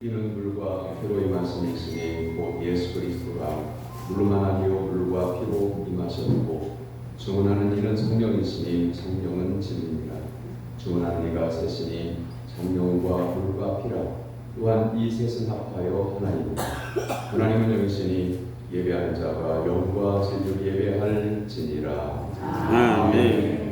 이는 물과 피로 임하신 예수님 곧 예수 그리스도가 물로만 아니요 물과 피로 임하셨고 증언하는 이는 성령이시니 성령은 진리니라. 증언하는 이가 셋이니 성령과 물과 피라. 또한 이 셋은 합하여 하나님이라. 하나님은 영이시니 예배하는 자가 영과 진리로 예배할지니라. 아멘.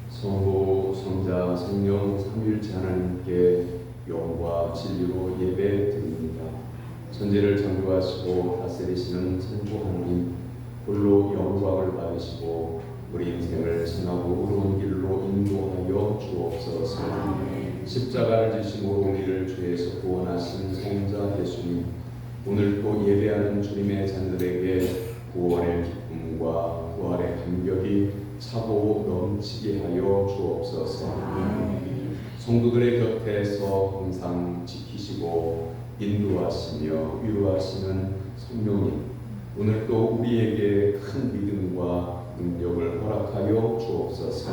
성부, 성자, 성령, 삼위일체 하나님께 영과 진리로 예배드립니다. 천지를 창조하시고 다스리시는 성부 하나님, 홀로 영광을 받으시고 우리 인생을 선하고 의로운 길로 인도하여 주옵소서. 십자가를 지심으로 우리를 죄에서 구원하신 성자 예수님, 오늘도 예배하는 주님의 자녀들에게 구원의 기쁨과 부활의 감격이 차고 넘치게 하여 주옵소서. 성도들의 곁에서 항상 지키시고 인도하시며 위로하시는 성령님, 오늘도 우리에게 큰 믿음과 능력을 허락하여 주옵소서.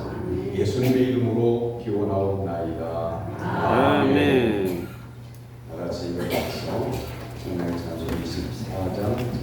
예수님의 이름으로 기원하옵나이다. 아멘. 다 같이 일어나서 하나님의 찬송 24장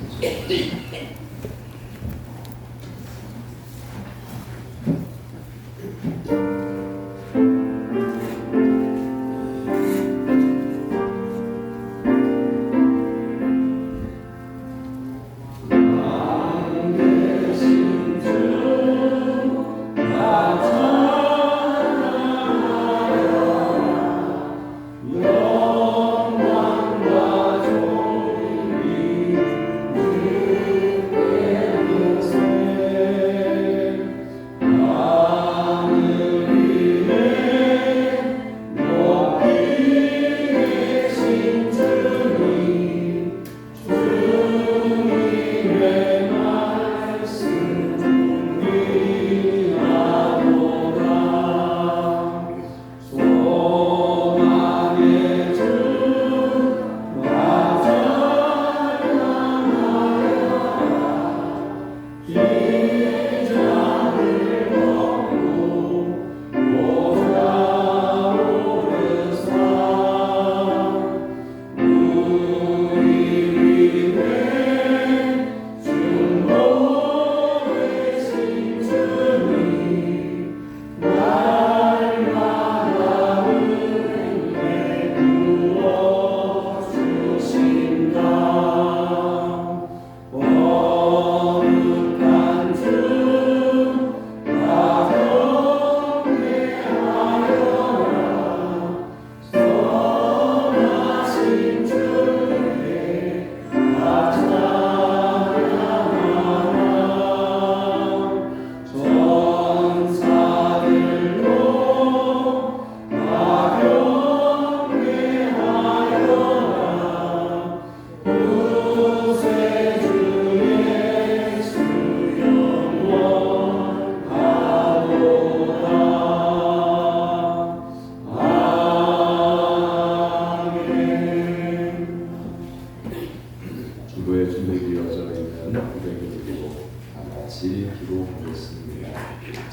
주도에 준비되어져 있는 고백을 드리고 다 같이 기도하겠습니다.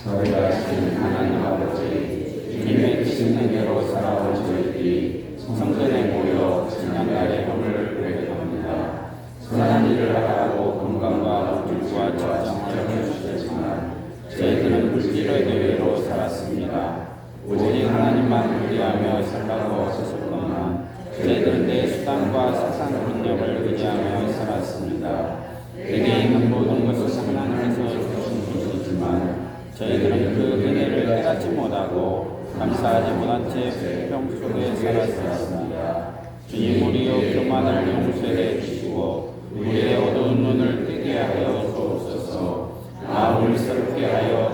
자비하신 하나님 아버지, 주님의 뜻인 대로 살아온 저희들이 성전에 모여 찬양의 몸을 고백합니다. 선한 일을 하라고 건강과 물질과 적정을 주셨지만 저희들은 물질의 대외로 살았습니다. 오직 하나님만 의지하며 살라고 하셨건만 저희들은 내 수단과 세상 능력을 의지하며 살았습니다. 내게 있는 모든 것은 하나님께서 주신 것이지만 저희들은 그 은혜를 깨닫지 못하고 감사하지 못한 채 평속에 살았습니다. 주님, 우리의 교만을 용서해 주시고 우리의 어두운 눈을 뜨게 하여 주옵소서. 마음을 새롭게 하여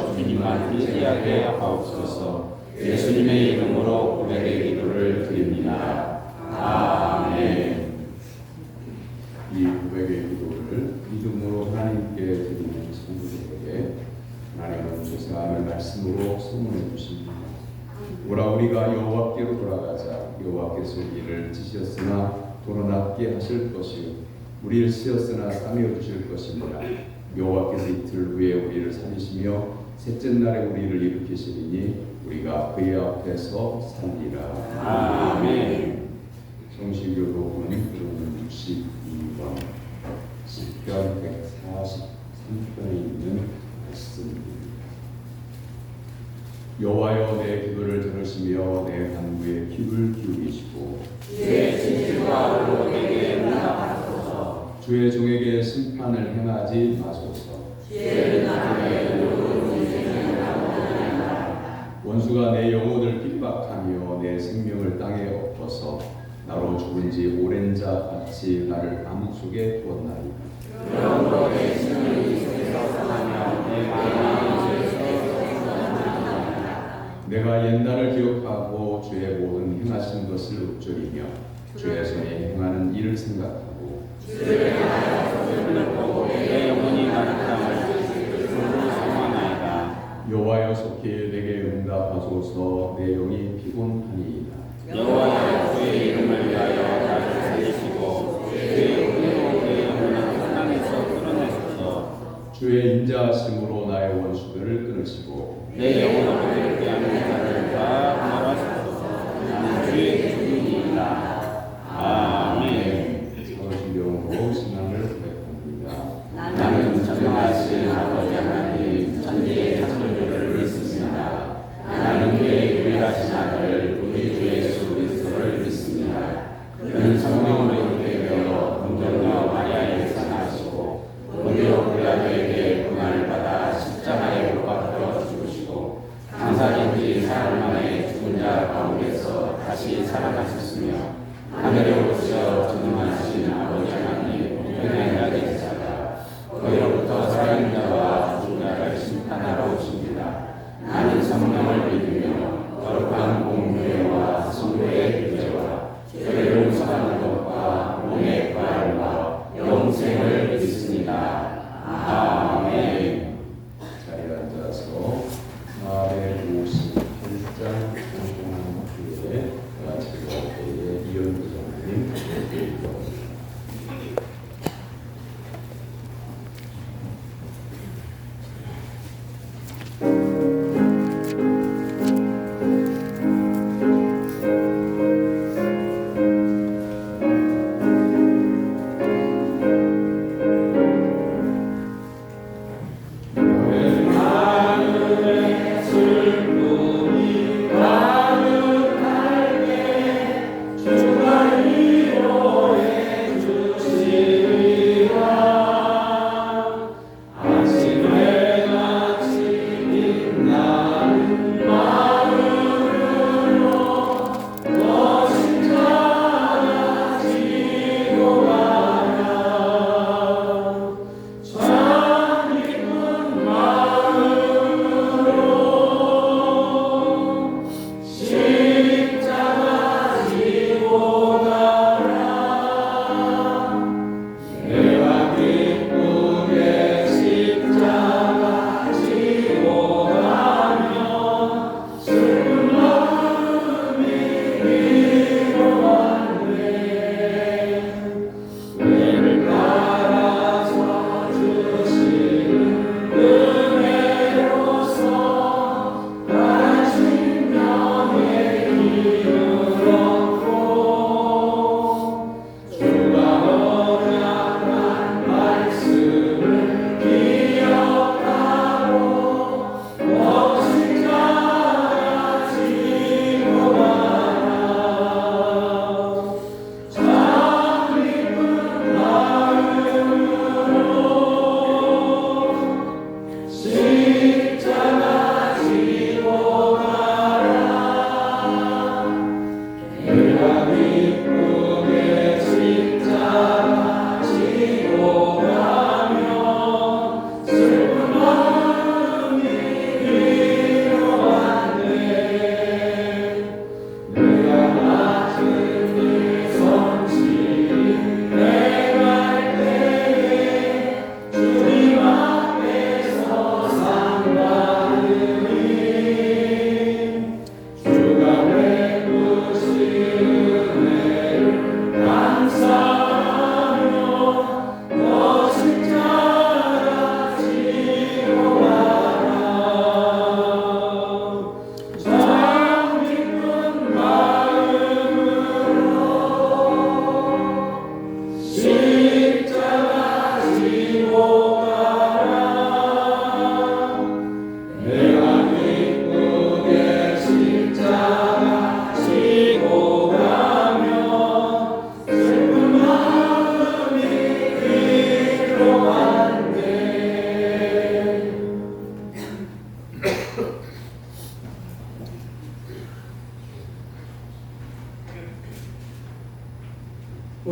저희만 회개하게 하옵소서. 예수님의 이름으로 고백의 기도를 드립니다. 아멘. 이 고백의 기도를 믿음으로 하나님께 드리는 성도들에게 하나님은 죄사함의 말씀으로 소문해 주십니다. 오라 우리가 여호와께로 돌아가자. 여호와께서 우리를 찢으셨으나 돌아낫게 하실 것이요 우리를 쓰였으나 싸매어 주실 것입니다. 여호와께서 이틀 후에 우리를 살리시며 셋째 날에 우리를 일으키시리니 우리가 그의 앞에서 살리라. 아멘. 성시교독은 62번 시편 143편에 있는 말씀입니다. 여호와여 내 기도를 들으시며 내 간구에 귀를 기울이시고 주의 진실과 내게 응답하소서. 주의 종에게 심판을 행하지 마소서. 죄를 나게 원수가 내 영혼을 핍박하며 내 생명을 땅에 엎어서 나로 죽은 지 오랜 자 같이 나를 암 속에 두었나이다. 그러므로 내 생명이 속에서 상하며 내 마음이 속에서 내가 옛날을 기억하고 주의 모든 행하신 것을 읊조리며 주의 손에 행하는 일을 생각하고 주를 향하여 소리를 보고 내 영혼이 마른 땅을 주로 소망하나이다. 여호와여 속히 내게 응답하소서. 내 영이 피곤하니이다. 여호와여 주의 이름을 위하여 나를 살리시고 주의 은혜로 내 영혼을 사랑에서 끌어내소서. 주의 인자하심으로 나의 원수들을 끊으시고 내 영혼을 대하는 자를 다 말하소서. 나는 주의 주인이다. 아멘. 사도신경으로 신앙을 고백합니다. 나는 전능하신 아버지 하나님 천지의 창조주를 믿습니다. 나는 그의 유일하신 아들 우리 주 예수 그리스도를 믿습니다. 그는 성령으로 잉태되어 동정녀 마리아에 산하시고 본디오 빌라도에게 고난을 받아 십자가에 못 박혀 죽으시고 장사된 지 사흘 만에 죽은 자 가운데서 다시 살아나셨으며 하늘에 오르셔 전능하신 아버지 하나님 우편에 나게 계시다가 거기로부터 살아있는 자와 죽은 자를 심판하러 오십니다. 나는 성령을 믿으며 거룩한 공교회와 성도의 교제와 죄를 용서하는 것과 몸의 부활과 영생을 믿습니다. 아멘. 자리에 앉아서 458장 공공한 후에 같이 읽을 때에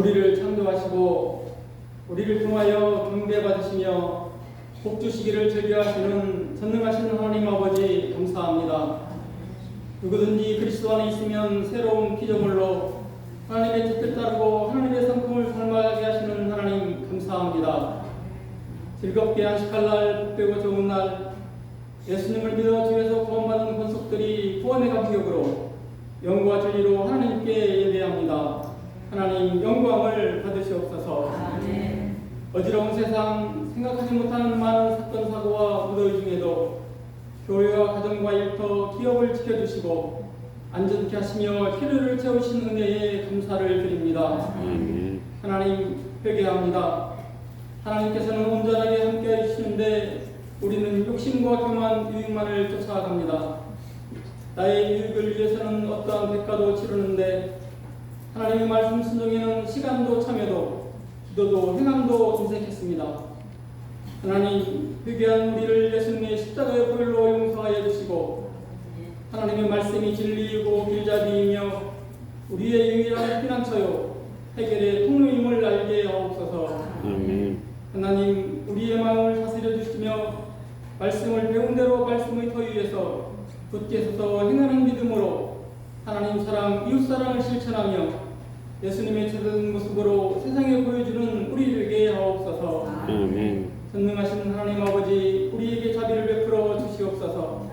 우리를 창조하시고 우리를 통하여 경배받으시며 복주시기를 즐겨하시는 전능하신 하나님 아버지 감사합니다. 누구든지 그리스도 안에 있으면 새로운 피조물로 하나님의 뜻을 따르고 하나님의 성품을 닮아가게 하시는 하나님 감사합니다. 즐겁게 안식할 날, 복되고 좋은 날, 예수님을 믿어 주에서 구원받은 권속들이 구원의 감격으로 영과 진리로 하나님께 예배합니다. 하나님 영광을 받으시옵소서. 아멘. 어지러운 세상, 생각하지 못하는 많은 사건 사고와 무더위 중에도 교회와 가정과 일터, 기업을 지켜주시고 안전케 하시며 필요를 채우신 은혜에 감사를 드립니다. 아멘. 하나님 회개합니다. 하나님께서는 온전하게 함께해 주시는데 우리는 욕심과 교만, 유익만을 쫓아갑니다. 나의 유익을 위해서는 어떠한 대가도 치르는데 하나님의 말씀 순종에는 시간도 참여도 기도도 행함도 인색했습니다. 하나님 회개한 우리를 예수님의 십자가의 보혈로 용서하여 주시고 하나님의 말씀이 진리이고 길잡이이며 우리의 유일한 피난처요 해결의 통로임을 알게 하옵소서. 아멘. 하나님 우리의 마음을 다스려 주시며 말씀을 배운 대로 말씀의 터 위에서 굳게 서서 행하는 믿음으로 하나님 사랑, 이웃 사랑을 실천하며 예수님의 제대된 모습으로 세상에 보여주는 우리에게 하옵소서. 아멘. 전능하신 하나님 아버지 우리에게 자비를 베풀어 주시옵소서.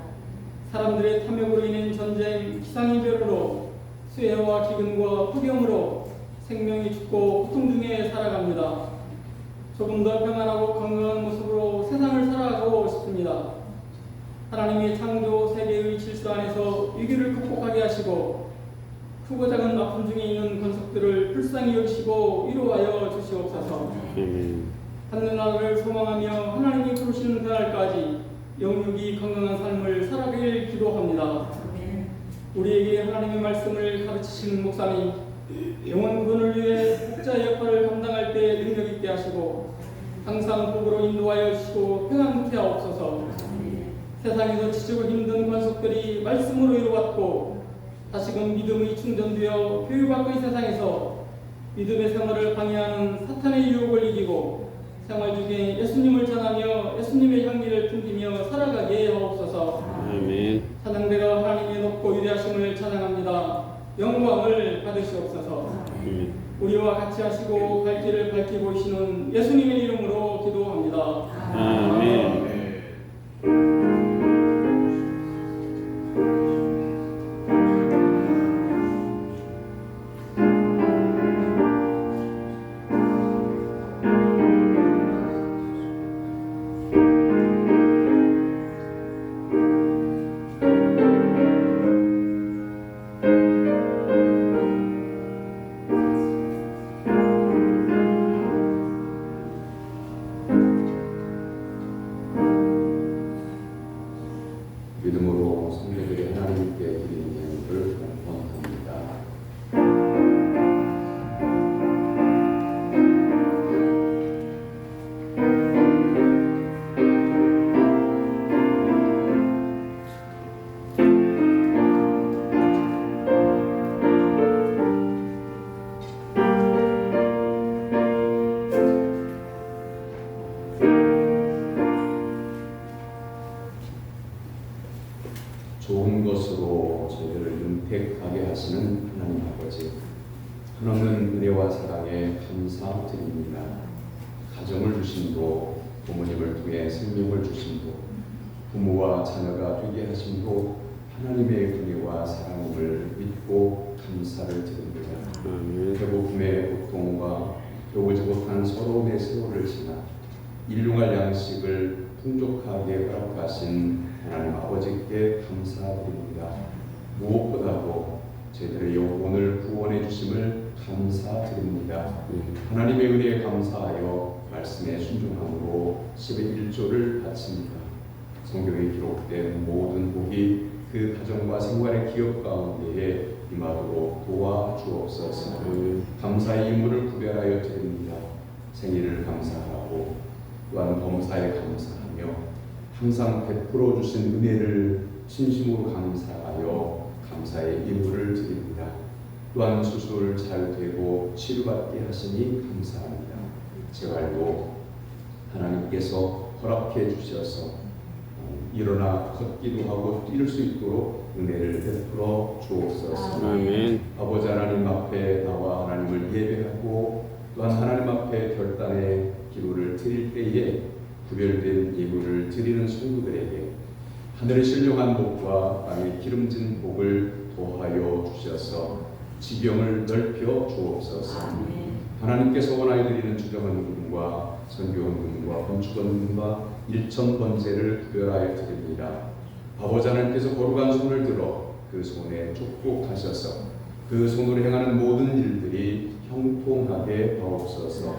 사람들의 탐욕으로 인한 전쟁, 기상이별로 수해와 기근과 폭염으로 생명이 죽고 고통 중에 살아갑니다. 조금 더 평안하고 건강한 모습으로 세상을 살아가고 싶습니다. 하나님의 창조 세계의 질서 안에서 위기를 극복하게 하시고 크고 작은 아픔 중에 있는 권속들을 불쌍히 여기시고 위로하여 주시옵소서. 하늘나라를 소망하며 하나님이 부르시는 그날까지 영육이 건강한 삶을 살아가길 기도합니다. 우리에게 하나님의 말씀을 가르치시는 목사님 영원 구원을 위해 목자의 역할을 감당할 때 능력 있게 하시고 항상 복으로 인도하여 주시고 평안케 하옵소서. 세상에서 지치고 힘든 권속들이 말씀으로 이루어왔고 다시금 믿음이 충전되어 교육받고 이 세상에서 믿음의 생활을 방해하는 사탄의 유혹을 이기고 생활 중에 예수님을 전하며 예수님의 향기를 풍기며 살아가게 하옵소서. 아멘. 찬양대가 하나님의 높고 위대하심을 찬양합니다. 영광을 받으시옵소서. 아멘. 우리와 같이 하시고 갈 길을 밝히 보이시는 예수님의 이름으로 기도합니다. 아멘. 믿음으로 성도들이 하나님께 드리는 예물을 원합니다. 좋은 것으로 저희들을 윤택하게 하시는 하나님 아버지, 한없는 은혜와 사랑에 감사드립니다. 가정을 주심도, 부모님을 통해 생명을 주심도, 부모와 자녀가 되게 하심도 하나님의 은혜와 사랑임을 믿고 감사를 드립니다. 배고픔의 고통과 배우지 못한 서러움의 세월을 지나 일용할 양식을 풍족하게 허락하신 하나님 아버지께 감사드립니다. 무엇보다도 저희들의 영혼을 구원해 주심을 감사드립니다. 하나님의 은혜에 감사하여 말씀에 순종함으로 11조를 바칩니다. 성경에 기록된 모든 복이 그 가정과 생활의 기업 가운데에 임하도록 도와주옵소서. 감사의 인물을 구별하여 드립니다. 생일을 감사하고 또한 범사에 감사하며 항상 베풀어 주신 은혜를 진심으로 감사하여 감사의 인물을 드립니다. 또한 수술 잘 되고 치료받게 하시니 감사합니다. 재활도 하나님께서 허락해 주셔서 일어나 걷기도 하고 뛸 수 있도록 은혜를 베풀어 주옵소서. 아멘. 아버지 하나님 앞에 나와 하나님을 예배하고 또한 하나님 앞에 결단의 기도를 드릴 때에 구별된 예물을 드리는 성도들에게 하늘의 신령한 복과 땅의 기름진 복을 더하여 주셔서 지경을 넓혀 주옵소서. 하나님께서 원하여 드리는 주정한 금과 선교원 금과 건축원 금과 일천 번제를 구별하여 드립니다. 아버지 하나님께서 거룩한 손을 들어 그 손에 축복하셔서 그 손으로 행하는 모든 일들이 형통하게 하옵소서.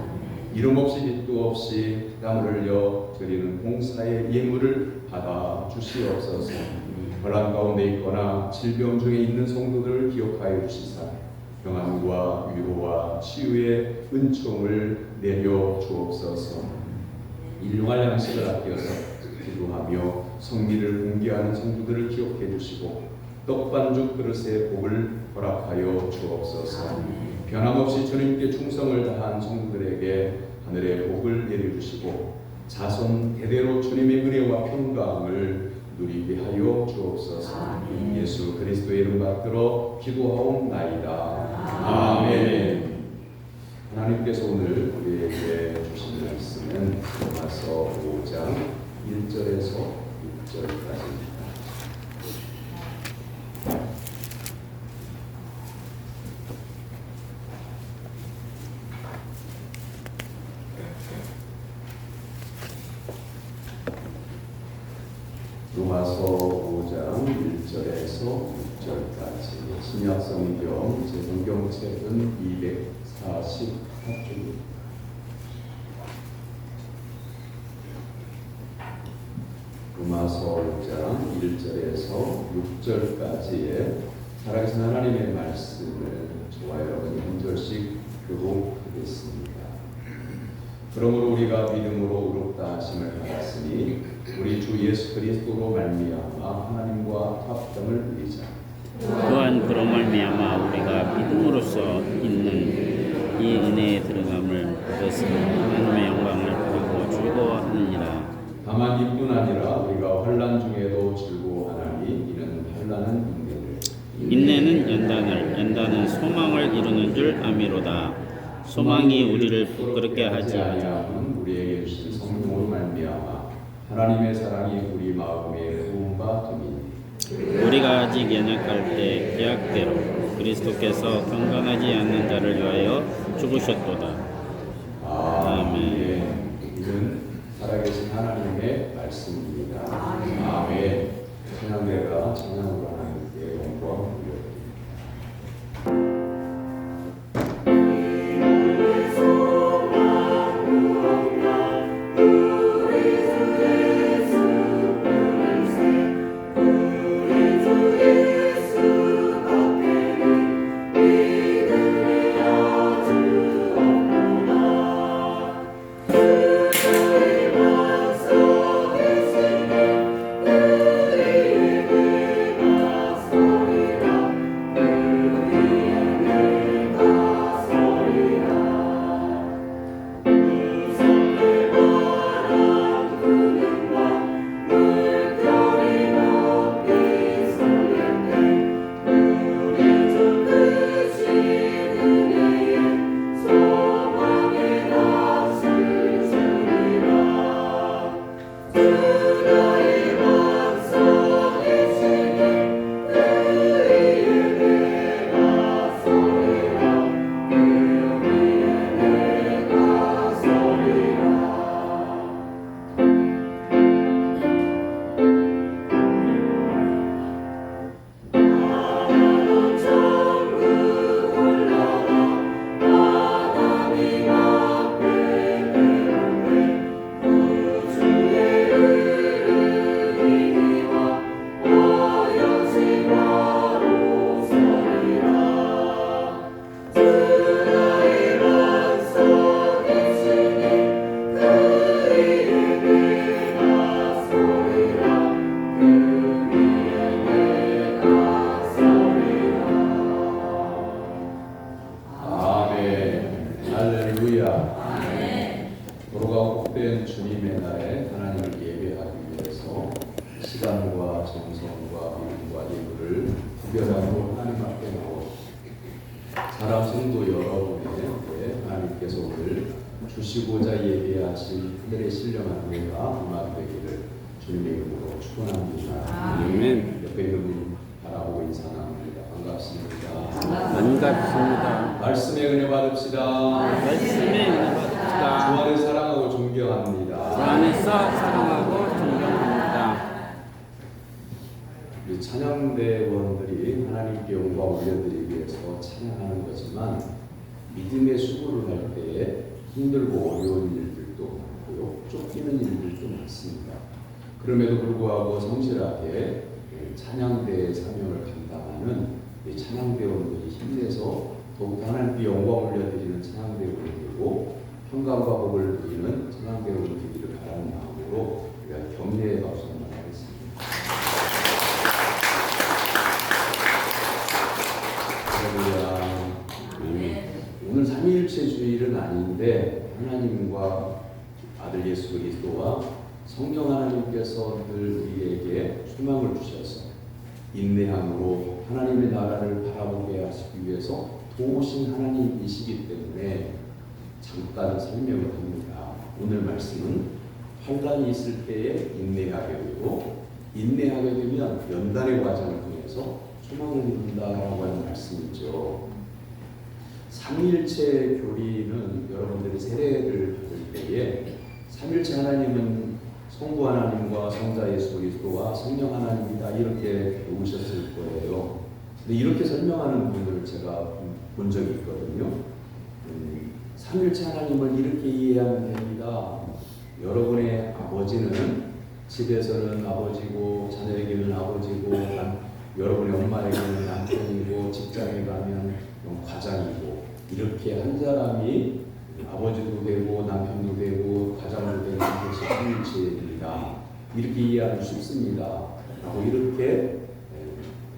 이름 없이 빚도 없이 땀을 흘려 드리는 봉사의 예물을 받아 주시옵소서. 환난 가운데 있거나 질병 중에 있는 성도들을 기억하여 주시사 평안과 위로와 치유의 은총을 내려 주옵소서. 일용할 양식을 아껴서 기도하며 성리를 공개하는 성도들을 기억해 주시고 떡반죽 그릇의 복을 허락하여 주옵소서. 변함없이 주님께 충성을 다한 성도들에게 하늘의 복을 내려주시고 자손 대대로 주님의 은혜와 평강을 누리게 하여 주옵소서. 예수 그리스도의 이름 받들어 기도하옵나이다. 아멘. 하나님께서 오늘 우리에게 주신 말씀은 로마서 5장 1절에서 6절까지입니다. 로마서 5장 1절에서 6절까지 신약성경 제성경책은 244쪽입니다. 로마서 5장 1절에서 6절까지의 살아계신 하나님의 말씀을 저와 여러분이 한 절씩 교독하겠습니다. 그러므로 우리가 믿음으로 의롭다 하심을 받았으니 우리 주 예수 그리스도로 말미암아 하나님과 합당을 누리자. 또한 그로 말미암아 우리가 믿음으로써 있는 이 은혜에 들어감을 얻었으니 하나님의 영광을 보고 즐거워하느니라. 다만 이뿐 아니라 우리가 환난 중에도 즐거워하나니 이는 환난은 인내는 연단을 소망을 이루는 줄 아미로다. 소망이 우리를 부끄럽게 하지 않아 우리에게 주신 성령으로 말미암아 하나님의 사랑이 우리 마음에 부음바 됨이니 우리가 아직 연약할 때 계약대로 그리스도께서 경건하지 않는 자를 위하여 죽으셨도다. 아멘. 이는 살아계신 하나님의 말씀입니다. 아멘. 찬양대가 찬양으로 하나님께 영광 올려드립니다. 사랑과 정성과 믿음과 예물을 구별하고 하나님 앞에 나오 사람 성도 여러분에게 하나님께서 오늘 주시고자 예비하신 하늘의 신령한 은혜가 임하되기를 주님의 이름으로 축원합니다. 아멘. 옆에 있는 분 바라보고 인사 나눕니다. 반갑습니다. 반갑습니다. 말씀의 은혜 받읍시다. 말씀의 은혜 받읍시다. 주 안에 사랑하고 존경합니다. 주 안에서 사랑하고 존경합니다. 우리 찬양대원들이 하나님께 영광 올려드리기 위해서 찬양하는 거지만 믿음의 수고를 할 때에 힘들고 어려운 일들도 많고요, 쫓기는 일들도 많습니다. 그럼에도 불구하고 성실하게 찬양대의 사명을 감당하는 찬양대원들이 힘내서 더욱 하나님께 영광 올려드리는 찬양대원이 되고 평강과 복을 누리는 찬양대원이 되기를 바라는 마음으로 우리가 격려의 박수 한번 하겠습니다. 오늘 삼위일체 주일은 아닌데 하나님과 아들 예수 그리스도와 성령 하나님께서 늘 우리에게 소망을 주셔서 인내함으로 하나님의 나라를 바라보게 하시기 위해서 도우신 하나님이시기 때문에 잠깐 설명을 합니다. 오늘 말씀은 환난이 있을 때에 인내하게 되고 인내하게 되면 연단의 과정을 통해서 소망을 이룬다라고 하는 말씀이죠. 삼위일체 교리는 여러분들이 세례를 받을 때에 삼위일체 하나님은 성부 하나님과 성자 예수 그리스도와 성령 하나님이다 이렇게 배우셨을 거예요. 근데 이렇게 설명하는 분들을 제가 본 적이 있거든요. 삼위일체 하나님을 이렇게 이해하면 됩니다. 여러분의 아버지는 집에서는 아버지고 자녀에게는 아버지고 여러분의 엄마에게는 남편이고 직장에 가면 과장이고 이렇게 한 사람이 아버지도 되고 남편도 되고 과장도 되는 것이 삼위일체입니다. 이렇게 이해하기 쉽습니다. 라고 이렇게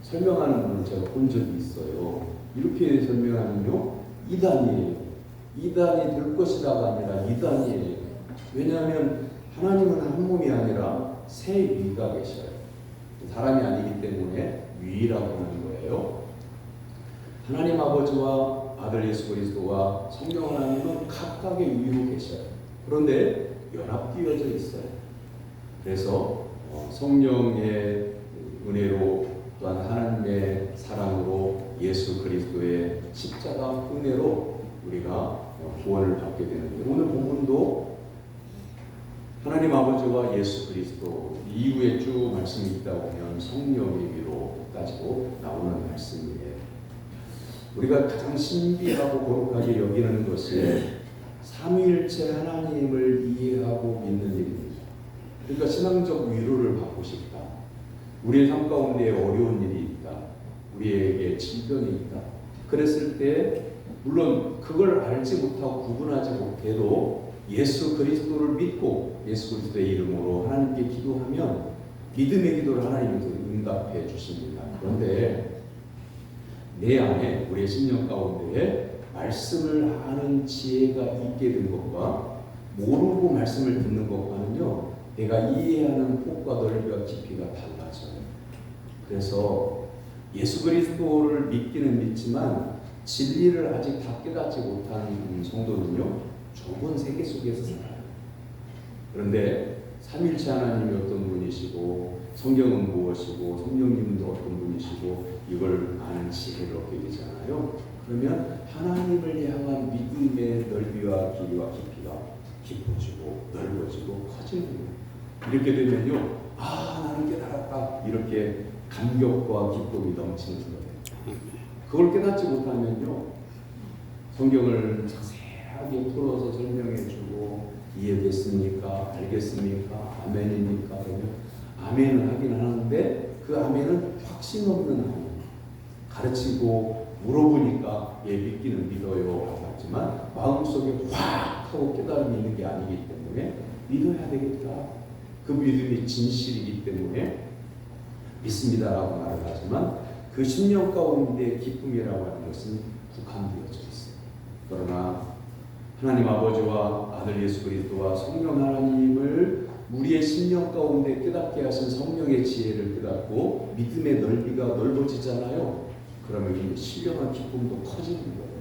설명하는 분을 제가 본 적이 있어요. 이렇게 설명하면요, 이단이에요. 이단이 될 것이라가 아니라 이단이에요. 왜냐하면 하나님은 한 몸이 아니라 세 위가 계셔요. 사람이 아니기 때문에 위라고 하는 거예요. 하나님 아버지와 아들 예수 그리스도와 성령 하나님은 각각의 위로 계셔요. 그런데 연합되어져 있어요. 그래서 성령의 은혜로 또한 하나님의 사랑으로 예수 그리스도의 십자가 은혜로 우리가 구원을 받게 되는데 오늘 본문도 하나님 아버지와 예수 그리스도 이후에 쭉 말씀이 있다 보면 성령의 위로 가지고 나오는 말씀이에요. 우리가 가장 신비하고 거룩하게 여기는 것이 삼위일체 하나님을 이해하고 믿는 일입니다. 그러니까 신앙적 위로를 받고 싶다. 우리의 삶 가운데 어려운 일이 있다. 우리에게 질병이 있다. 그랬을 때 물론 그걸 알지 못하고 구분하지 못해도 예수 그리스도를 믿고 예수 그리스도의 이름으로 하나님께 기도하면 믿음의 기도를 하나님께서 응답해 주십니다. 그런데 내 안에 우리의 심령 가운데에 말씀을 아는 지혜가 있게 된 것과 모르고 말씀을 듣는 것과는요, 내가 이해하는 폭과 넓이와 깊이가 달라져요. 그래서 예수 그리스도를 믿기는 믿지만 진리를 아직 다 깨닫지 못한 성도는요, 좁은 세계 속에서 살아요. 그런데 삼위일체 하나님이 어떤 분이시고 성경은 무엇이고 성령님은 어떤 분이시고 이걸 아는 지혜를 얻게 되잖아요. 그러면 하나님을 향한 믿음의 넓이와 길이와 깊이가 깊어지고 넓어지고 커지는 거예요. 이렇게 되면요, 나는 깨달았다 이렇게 감격과 기쁨이 넘치는 거예요. 그걸 깨닫지 못하면요, 성경을 자세하게 풀어서 설명해주고 이해됐습니까? 알겠습니까? 아멘입니까? 그러면 아멘은 하긴 하는데 그 아멘은 확신 없는 아멘. 가르치고 물어보니까 믿기는 믿어요 하지만 마음속에 확 하고 깨달음이 있는 게 아니기 때문에 믿어야 되겠다. 그 믿음이 진실이기 때문에 믿습니다라고 말을 하지만 그 심령 가운데 기쁨이라고 하는 것은 국한되어져 있어요. 그러나 하나님 아버지와 아들 예수 그리스도와 성령 하나님을 우리의 심령 가운데 깨닫게 하신 성령의 지혜를 깨닫고 믿음의 넓이가 넓어지잖아요. 그러면 이 신령한 기쁨도 커지는 거예요.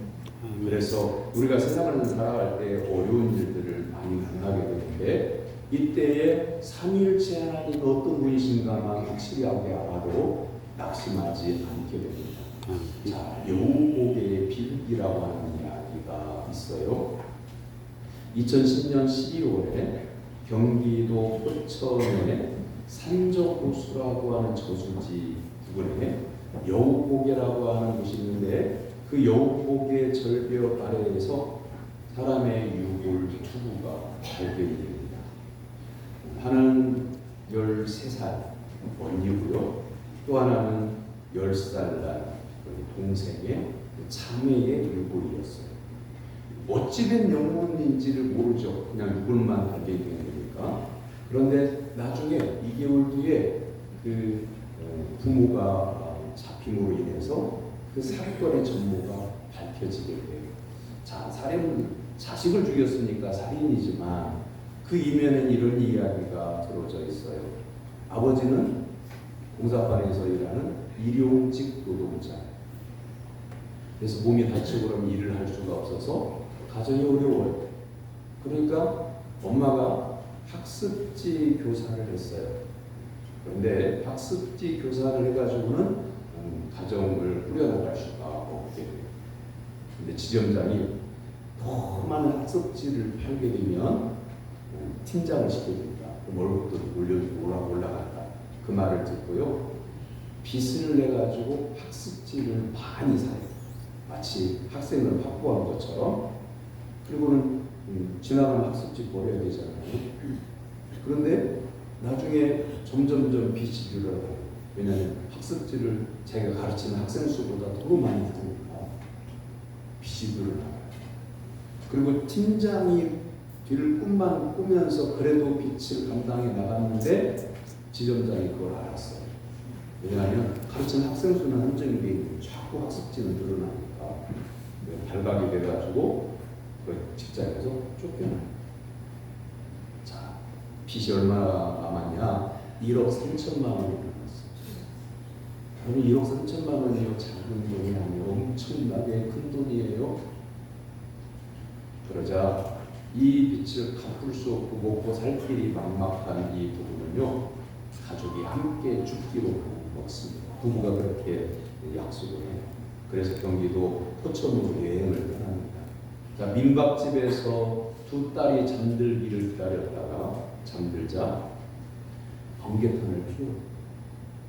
그래서 우리가 세상을 살아갈 때 어려운 일들을 많이 만나게 되는데 이때에 삼위일체 하나님 어떤 분이신가만 확실히 알아도 낙심하지 않게 됩니다. 자, 여우고개의 비극이라고 하는 이야기가 있어요. 2010년 12월에 경기도 포천에 산적호수라고 하는 저수지 부근에 여우고개라고 하는 곳이 있는데 그 여우고개 절벽 아래에서 사람의 유골 두구가 발견이 됩니다. 하나는 13살 언니고요. 또 하나는 10살 난 동생의 자매의 유골이었어요. 어찌된 영혼인지를 모르죠. 그냥 유골만 발견이 되는 거니까. 그런데 나중에 2개월 뒤에 그 부모가 잡힘으로 인해서 그 사건의 전모가 밝혀지게 돼요. 자, 살인은 자식을 죽였으니까 살인이지만 그 이면엔 이런 이야기가 들어져 있어요. 아버지는 공사반에서 일하는 일용직 노동자. 그래서 몸이 다치고 그러면 일을 할 수가 없어서 가정이 어려워요. 그러니까 엄마가 학습지 교사를 했어요. 그런데 학습지 교사를 해가지고는 가정을 꾸려나갈 수가 없게 돼요. 근데 지점장이 더 많은 학습지를 팔게 되면 팀장을 시켜줍니다. 그럼 월급도 올라간다. 그 말을 듣고요. 빚을 내가지고 학습지를 많이 사요. 마치 학생을 확보한 것처럼. 그리고는 지나가는 학습지 버려야 되잖아요. 그런데 나중에 점점점 빚이 늘어나요. 왜냐하면 학습지를 자기가 가르치는 학생 수보다 더 많이 드니까 빚이 늘어나요. 그리고 팀장이 될 꿈만 꾸면서 그래도 빚을 감당해 나갔는데 지점장이 그걸 알았어요. 왜냐하면 가르치는 학생 수는 한정이 돼 있는데 자꾸 학습지는 늘어나니까 발각이 돼가지고 그 직장에서 쫓겨나요. 자, 빚이 얼마나 남았냐? 1억 3천만 원이 남았어요. 그러면 1억 3천만 원이요, 작은 돈이 아니에요. 엄청나게 큰 돈이에요. 그러자 이 빚을 갚을 수 없고 먹고 살 길이 막막한 이 부부는요, 가족이 함께 죽기로 먹습니다. 부부가 그렇게 약속을 해요. 그래서 경기도 포천으로 여행을 떠납니다. 자, 민박집에서 두 딸이 잠들기를 기다렸다가 잠들자 번개탄을 피워요.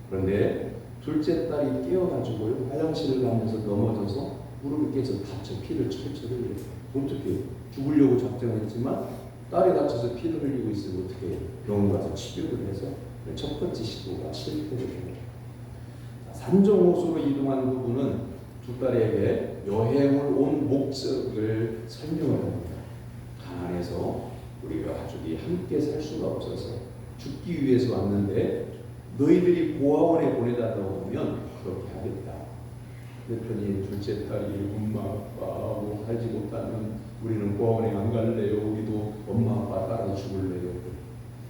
그런데 둘째 딸이 깨어가지고요, 화장실을 가면서 넘어져서 무릎이 깨서 다쳐 피를 철철 흘려요. 어떻게 죽으려고 작정했지만 딸이 다쳐서 피를 흘리고 있으면 어떻게 병원 가서 치료를 해서 첫 번째 시도가 실패를 해요. 산정호수로 이동한 부부는 두 딸에게 여행을 온 목적을 설명을 합니다. 가난해서 우리가 가족이 함께 살 수가 없어서 죽기 위해서 왔는데 너희들이 고아원에 보내다 놓으면 그렇게 하겠다. 그랬더니 둘째 딸이 엄마 아빠하고 살지 못하면 우리는 고아원에 안 갈래요. 우리도 엄마 아빠 따라 죽을래요.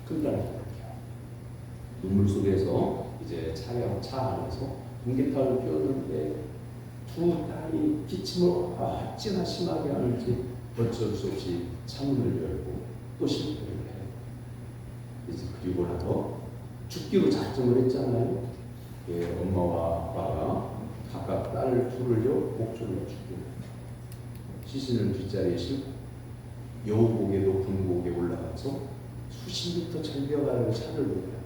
큰 딸이 그렇게 하고 눈물 속에서 이제 차 안에서 공기탄을 피웠는데 두 딸이 기침을 어찌나 심하게 하는지 어쩔 수 없이 창문을 열고 또 실패를 해요. 이제 그리고 나서 죽기로 작정을 했잖아요. 예, 엄마와 아빠가 각각 딸 둘을요 목줄로 죽여요. 시신을 뒷자리에 싣고 여우고개 높은 곳에 올라가서 수십 미터 절벽 아래로 차를 놓아요.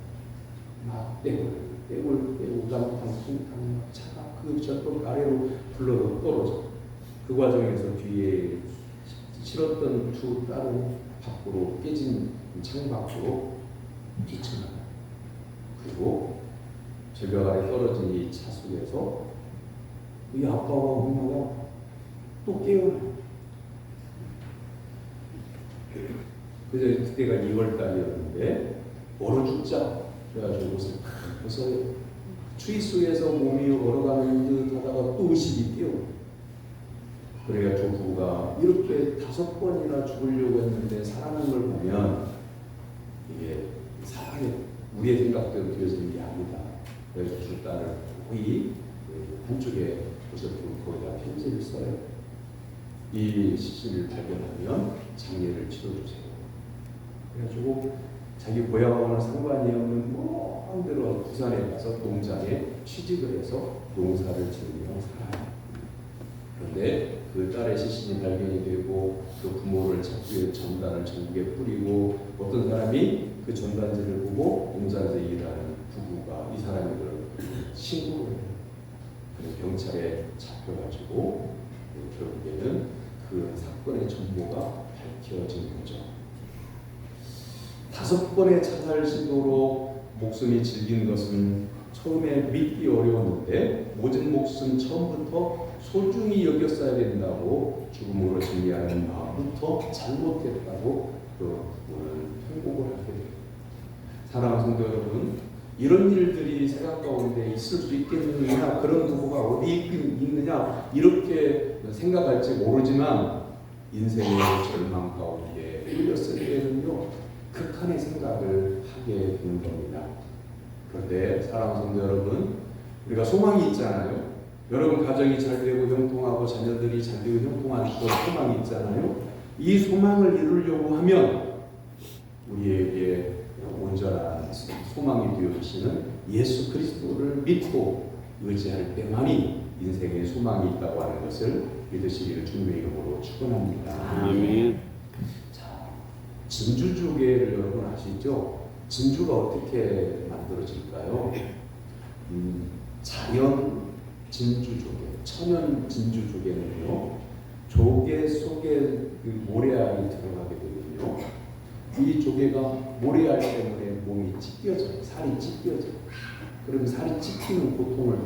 막 떼고 우당탕탕 차가 그 절벽 아래로 굴러 떨어져. 그 과정에서 뒤에 실었던 두 딸은 밖으로 깨진 창 밖으로 뛰쳐나가요. 그리고 절벽 아래 떨어진 이 차 속에서 이 아빠와 엄마가 또 깨어나요. 그때가 2월 달이었는데 얼어 죽자 그래가지고 옷을 벗어요. 추위 속에서 몸이 얼어가는 듯 하다가 또 의식이 뛰어요. 그래가 두 부부가 이렇게 5번이나 죽으려고 했는데 살아난 걸 보면 이게 사랑의 우리의 생각대로 되어지는 게 아니다. 그래서 두 딸을 거의 한쪽에 곳을 거기다 편지를 써요. 이 시신을 발견하면 장례를 치러주세요. 그래가지고 자기 고향하고는 상관이 없는 먼 데로 부산에 가서 농장에 취직을 해서 농사를 지으며 살아요. 그런데 그 딸의 시신이 발견이 되고 그 부모를 찾기 위해 전단을 전국에 뿌리고 어떤 사람이 그 전단지를 보고 농장에서 일하는 부부가 이 사람을 신고를 해요. 그래서 경찰에 잡혀가지고 결국에는 그 사건의 전모가 밝혀진 거죠. 5번의 자살 시도로 목숨이 질긴 것은 처음에 믿기 어려웠는데 모진 목숨 처음부터 소중히 여겼어야 된다고 죽음으로 정리하는 마음부터 잘못했다고 오늘 통곡을 하게 됩니다. 사랑하는 성도 여러분, 이런 일들이 생각 가운데 있을 수 있겠느냐, 그런 부부가 어디 있느냐 이렇게 생각할지 모르지만 인생의 절망 가운데 끌렸을 때는요 극한의 생각을 하게 되는 겁니다. 그런데 사랑하는 성도 여러분, 우리가 소망이 있잖아요. 여러분 가정이 잘 되고 형통하고 자녀들이 잘 되고 형통한 그런 소망이 있잖아요. 이 소망을 이루려고 하면 우리에게 온전한 소망이 되어주시는 예수 그리스도를 믿고 의지할 때만이 인생의 소망이 있다고 하는 것을 믿으시기를 주님의 이름으로 축원합니다. 아멘. 자, 진주조개를 여러분 아시죠? 진주가 어떻게 만들어질까요? 자연 진주조개, 천연 진주조개는요, 조개 속에 그 모래알이 들어가게 되면요, 이 조개가 모래알 때문에 몸이 찢겨져요. 살이 찢겨져요. 그러면 살이 찢기는 고통을,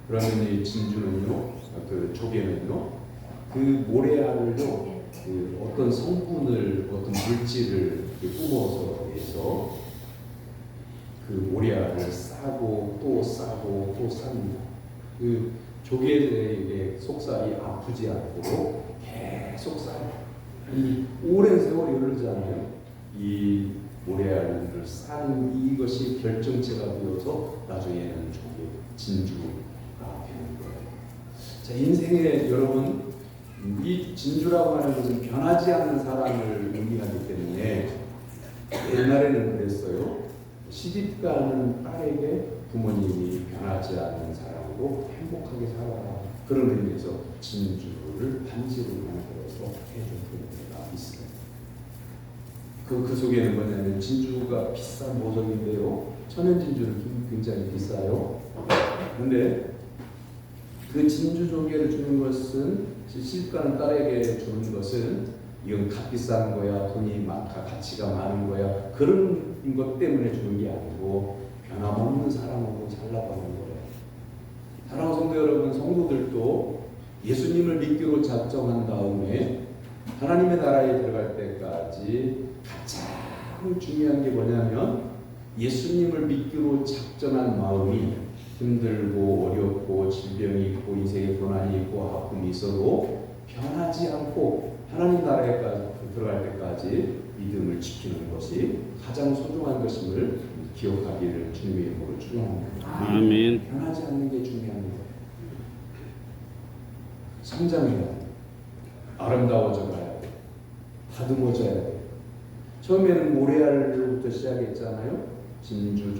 그러면 이 진주는요, 그 조개는요, 그 모래알을요, 그 어떤 성분을, 어떤 물질을 뿜어서 해서 그 모래알을 싸고 또 싸고 또 쌉니다. 그 조개의 속살이 아프지 않도록 계속 싸요. 이 오랜 세월이 흐르잖아요. 이 모래알을 싼 이것이 결정체가 되어서 나중에는 조개 진주가 되는 거예요. 자, 인생에 여러분, 이 진주라고 하는 것은 변하지 않는 사람을 의미하기 때문에 옛날에는 그랬어요. 시집가는 딸에게 부모님이 변하지 않는 사람으로 행복하게 살아라. 그런 의미에서 진주를 반지로 만들어서 해준 경우가 있어요. 그 속에는 뭐냐면 진주가 비싼 보석인데요. 천연 진주는 굉장히 비싸요. 그런데 그 진주 조개를 주는 것은, 시집가는 딸에게 주는 것은 이건 값비싼 거야, 돈이 많다, 가치가 많은 거야, 그런 것 때문에 주는 게 아니고 변함없는 사랑으로 살라고 하는 거예요. 사랑하는 성도 여러분, 성도들도 예수님을 믿기로 작정한 다음에 하나님의 나라에 들어갈 때까지 가장 중요한 게 뭐냐면 예수님을 믿기로 작정한 마음이 힘들고 어렵고 질병이 있고 인생에 고난이 있고 아픔이 있어도 변하지 않고 하나님 나라에까지 들어갈 때까지 믿음을 지키는 것이 가장 소중한 것임을 기억하기를 주님의 이름으로 축원합니다. 아멘. 변하지 않는 게 중요합니다. 성장해야 돼. 아름다워져 가야 돼. 다듬어져야 돼. 처음에는 모래알로부터 시작했잖아요. 진주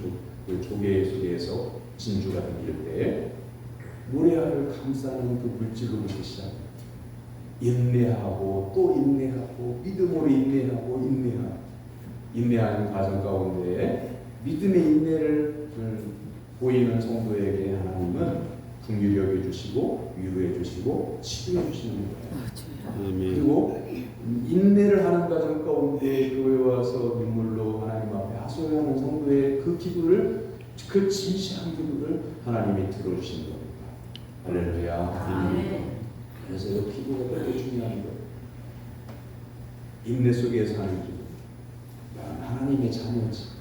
조개 속에서 진주가 생길 때 모래알을 감싸는 그 물질로부터 시작합니다. 인내하고 또 인내하고 믿음으로 인내하고 인내하는 과정 가운데 믿음의 인내를 보이는 성도에게 하나님은 긍휼히 여겨주시고 위로해 주시고 치료해 주시는 거예요. 아멘. 그리고 인내를 하는 과정 가운데 교회 와서 눈물로 하나님 앞에 하소연하는 성도의 그 기도를, 그 진실한 기도를 하나님이 들어주시는 겁니다. 할렐루야. 그래서 이 기도가 그렇게 중요한 거예요. 인내 속에서 하는 기도. 하나님의 자녀지.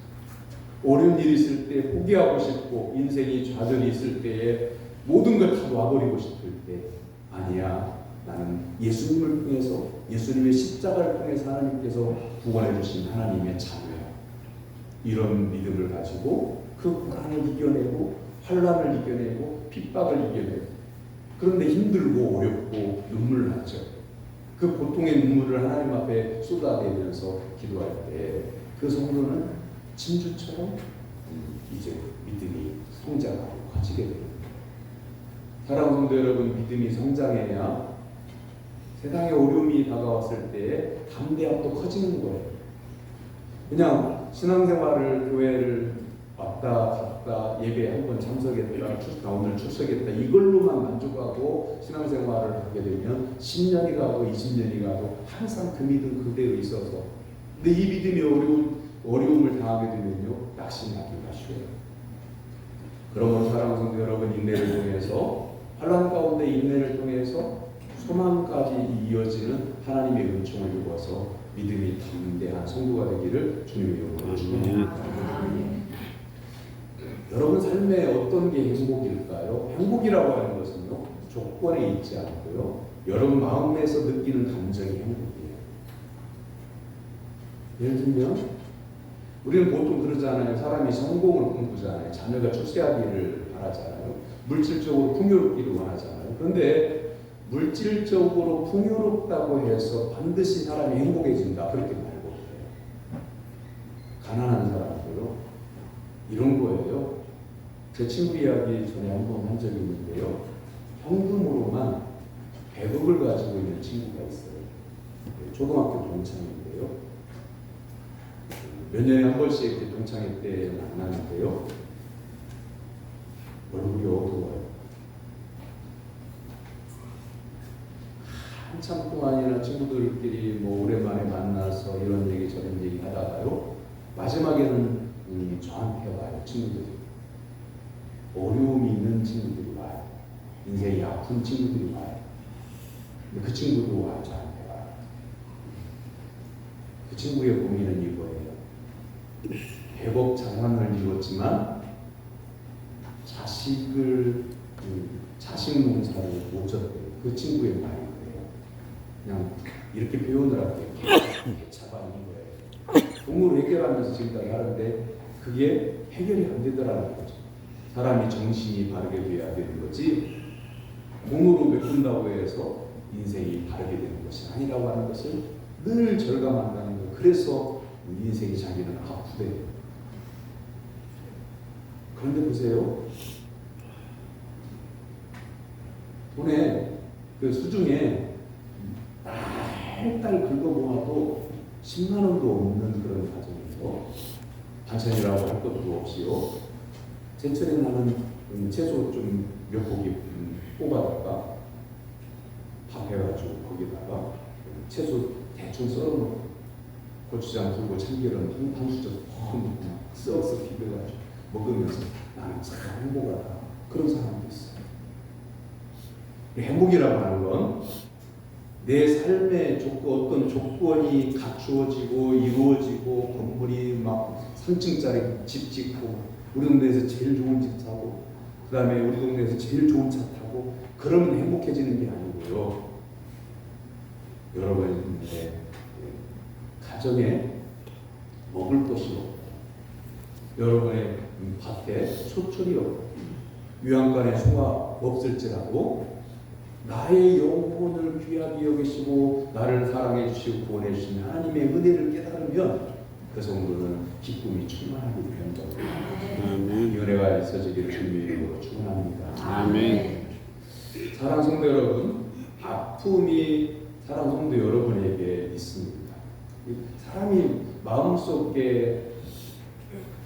어려운 일이 있을 때 포기하고 싶고 인생이 좌절이 있을 때에 모든 걸 다 놔버리고 싶을 때 아니야. 나는 예수님을 통해서 예수님의 십자가를 통해서 하나님께서 구원해 주신 하나님의 자녀야. 이런 믿음을 가지고 그 고난을 이겨내고 환난을 이겨내고 핍박을 이겨내고 그런데 힘들고 어렵고 눈물 났죠. 그 고통의 눈물을 하나님 앞에 쏟아내면서 기도할 때 그 성도는 진주처럼 이제 믿음이 성장하고 커지게 됩니다. 사랑하는 성도 여러분, 믿음이 성장해야 세상에 어려움이 다가왔을 때 담대함도 커지는 거예요. 그냥 신앙생활을 교회를 왔다 갔다 예배 한번 참석했다 오늘 출석했다 이걸로만 만족하고 신앙생활을 하게 되면 10년이 가고 20년이 가도 항상 그 믿음 그대로 있어서 근데 이 믿음이 어려움을 당하게 되면요 낙심하기가 쉬워요. 그러므로 사랑하는 성도 여러분, 인내를 통해서 환난 가운데 인내를 통해서 소망까지 이어지는 하나님의 은총을 입어서 믿음이 담대한 성도가 되기를 주님의 이름으로 축원합니다. 여러분 삶에 어떤 게 행복일까요? 행복이라고 하는 것은요 조건에 있지 않고요 여러분 마음에서 느끼는 감정이 행복이에요. 예를 들면 우리는 보통 그러잖아요. 사람이 성공을 꿈꾸잖아요. 자녀가 출세하기를 바라잖아요. 물질적으로 풍요롭기를 원하잖아요. 그런데 물질적으로 풍요롭다고 해서 반드시 사람이 행복해진다 그렇게 말고 해요. 가난한 사람들요 이런 거예요. 제 친구 이야기 전에 한번 한 적이 있는데요. 현금으로만 100억을 가지고 있는 친구가 있어요. 초등학교 동창인데요. 몇 년에 한 번씩 동창회 때 만나는데요. 얼굴이 어두워요. 한참 동안이나 친구들끼리 뭐 오랜만에 만나서 이런 얘기 저런 얘기 하다가요. 마지막에는 저한테 와요. 친구들이. 어려움이 있는 친구들이 와요. 인생이 아픈 친구들이 와요. 근데 그 친구도 와요. 저한테 와요. 그 친구의 고민은 이거예요. 100억 자산을 이뤘지만 자식 농사를 못 졌대요. 그 친구의 말이 그래요. 그냥 이렇게 표현을 할게요. 개차반인 거예요. 돈으로 해결하면서 지금까지 하는데 그게 해결이 안 되더라는 거죠. 사람이 정신이 바르게 돼야 되는 거지 돈으로 메꾼다고 해서 인생이 바르게 되는 것이 아니라고 하는 것을 늘 절감한다는 거예요. 그래서 인생이 자기는 아프대요. 그런데 보세요. 돈에 그 수중에 딸딸 긁어모아도 10만 원도 없는 그런 가정에서 반찬이라고 할 것도 없이요. 제철에 나는 채소 좀 몇 고기 뽑아다가 밥 해가지고 거기다가 채소 대충 썰어놓고 고추장 풀고 참기름 한 수저 쓱쓱 비벼가지고 먹으면서 나는 참 행복하다. 그런 사람도 있어요. 행복이라고 하는 건 내 삶의 어떤 조건이 갖추어지고 이루어지고 건물이 막 3층짜리 집 짓고 우리 동네에서 제일 좋은 집 사고 그 다음에 우리 동네에서 제일 좋은 차 타고 그러면 행복해지는 게 아니고요. 여러분의 가정에 먹을 것이 없고 여러분의 밭에 소출이 없고 유황간에 수가 없을지라도 나의 영혼을 귀하게 여기시고 나를 사랑해 주시고 구원해 주신 하나님의 은혜를 깨달으면 그 성도는 기쁨이 충만하게 되는 겁니다. 이 은혜가 있어지기를 주님의 이름으로 축원합니다. 아멘. 사랑하는 성도 여러분, 아픔이 사랑하는 성도 여러분에게 있습니다. 사람이 마음속에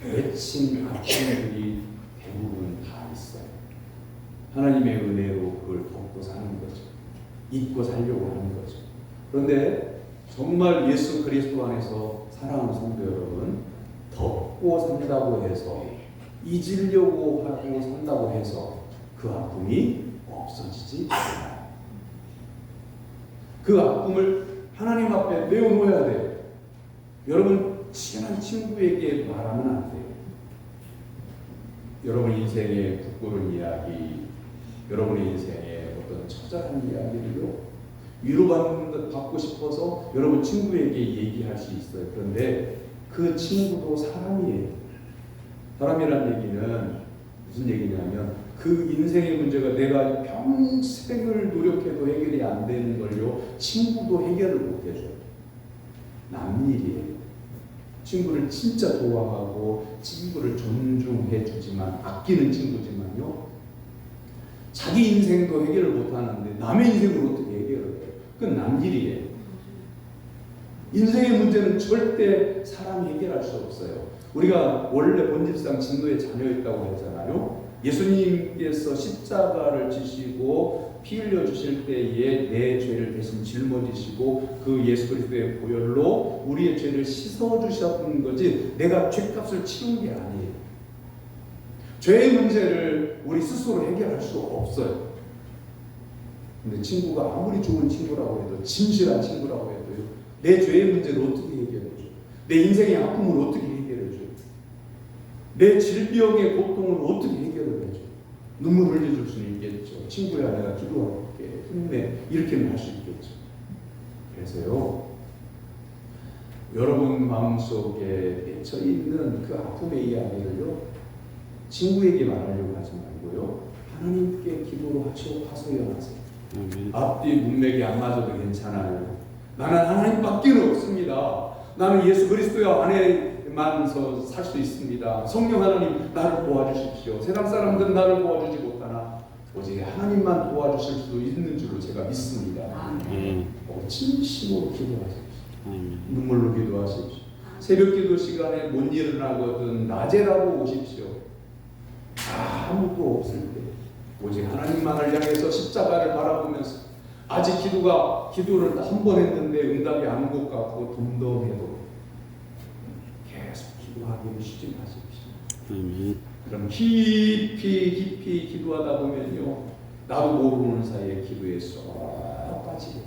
맺힌 아픔들이 대부분 다 있어요. 하나님의 은혜로 그걸 덮고 사는 거죠. 잊고 살려고 하는 거죠. 그런데 정말 예수 그리스도 안에서 사랑하는 성도 여러분, 덮고 산다고 해서 잊으려고 하고 산다고 해서 그 아픔이 없어지지 않아요. 그 아픔을 하나님 앞에 내어놓아야 돼요. 여러분 친한 친구에게 말하면 안 돼요. 여러분 인생의 부끄러운 이야기, 여러분의 인생의 어떤 처절한 이야기를요 위로받는 듯 받고 싶어서 여러분 친구에게 얘기할 수 있어요. 그런데 그 친구도 사람이에요. 사람이란 얘기는 무슨 얘기냐면 그 인생의 문제가 내가 평생을 노력해도 해결이 안 되는 걸요, 친구도 해결을 못 해줘요. 남일이에요. 친구를 진짜 좋아하고 친구를 존중해 주지만, 아끼는 친구지만요, 자기 인생도 해결을 못 하는데 남의 인생을 어떻게 해결을 해요? 그건 남일이에요. 인생의 문제는 절대 사람이 해결할 수 없어요. 우리가 원래 본질상 진노의 자녀였다고 했잖아요. 예수님께서 십자가를 지시고 피 흘려 주실 때에 내 죄를 대신 짊어지시고 그 예수 그리스도의 보혈로 우리의 죄를 씻어 주셨던 거지, 내가 죄값을 치른 게 아니에요. 죄의 문제를 우리 스스로 해결할 수 없어요. 근데 친구가 아무리 좋은 친구라고 해도, 진실한 친구라고 해도요, 내 죄의 문제를 어떻게 해결해줘? 내 인생의 아픔을 어떻게 해결해줘? 내 질병의 고통을 어떻게 해결을 해줘? 눈물 흘려줄 수는 있겠죠. 친구야, 내가 기도할게, 힘내, 이렇게는 할 수 있겠죠. 그래서요, 여러분 마음속에 맺혀 있는 그 아픔의 이야기를요, 친구에게 말하려고 하지 말고요, 하나님께 기도로 하소연하세요. 앞뒤 문맥이 안 맞아도 괜찮아요. 나는 하나님밖에 없습니다. 나는 예수 그리스도 안에만 살 수 있습니다. 성령 하나님, 나를 도와주십시오. 세상 사람들은 나를 도와주지 못하나 오직 하나님만 도와주실 수 있는 줄로 제가 믿습니다. 진심으로 기도하십시오. 눈물로 기도하십시오. 새벽 기도 시간에 못 일어나거든 낮에라도 오십시오. 아무도 없을 때 오직 하나님만을 향해서 십자가를 바라보면서, 아직 기도를 한 번 했는데 응답이 안 온 것 같고 덤덤해도 계속 기도하기를 쉬지 마십시오. 그럼 깊이 기도하다 보면요, 나도 모르는 사이에 기도에 쏙 빠지게 돼요.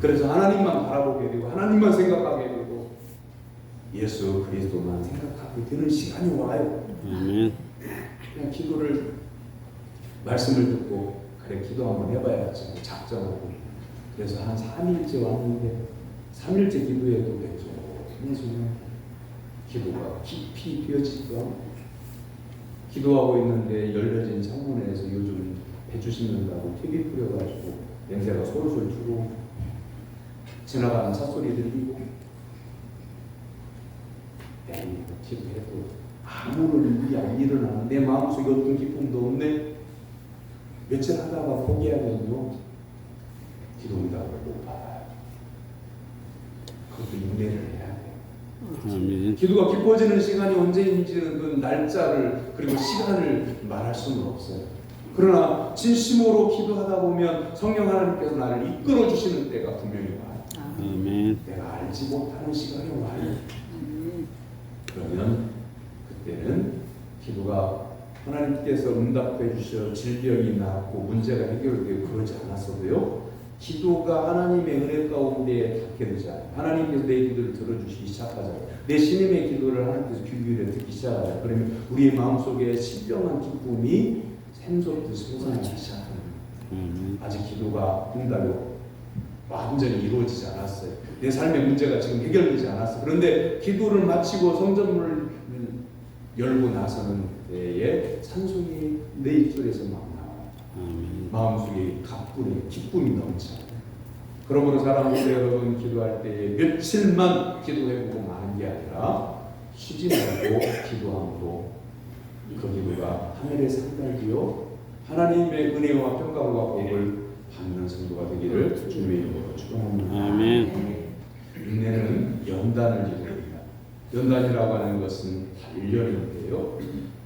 그래서 하나님만 바라보게 되고 하나님만 생각하게 되고 예수 그리스도만 생각하게 되는 시간이 와요. 그냥 기도를, 말씀을 듣고 그래 기도 한번 해봐야지 작정하고, 그래서 한 3일째 왔는데 3일째 기도해도 되죠. 기도가 깊이 되어지지도 않고, 기도하고 있는데 열려진 창문에서 요즘 배추 심는다고 TV 뿌려가지고 냄새가 솔솔 들어오고, 지나가는 찻소리 들리고, 기도해도 아무런 일이 안 일어나는, 내 마음속에 어떤 기쁨도 없네. 며칠 하다가 포기하면요, 기도 응답을 못 받아요. 그것도 인내를 해야 돼요. 기도가 깊어지는 시간이 언제인지는 그 날짜를 그리고 시간을 말할 수는 없어요. 그러나 진심으로 기도하다 보면 성령 하나님께서 나를 이끌어 주시는 때가 분명히 와요. 내가 알지 못하는 시간이 와요. 그러면 그때는 기도가 하나님께서 응답해 주셔 질병이 낫고 문제가 해결되고 그러지 않았어도요, 기도가 하나님의 은혜 가운데 닿게 되잖아요. 하나님께서 내 기도를 들어주시기 시작하잖아요. 내 신임의 기도를 하나님께서 귀 기울여 듣기 시작하잖아요. 그러면 우리의 마음속에 신령한 기쁨이 샘솟듯이 솟아나기 시작합니다. 아직 기도가 응답이 완전히 이루어지지 않았어요. 내 삶의 문제가 지금 해결되지 않았어요. 그런데 기도를 마치고 성전문을 열고 나서는 때에 찬송이 내 입술에서 막 나와요. 마음속에 기쁨이 넘쳐요. 그러므로 사랑하는 여러분, 기도할 때에 며칠만 기도해보고 마는 게 아니라 쉬지 말고 기도함으로 그 기도가 하늘에 산달기요 하나님의 은혜와 평강과 복을 받는 성도가 되기를 주님의 이름으로 축원합니다. 인내는 연단을 이룹니다. 연단이라고 하는 것은 단련인데요,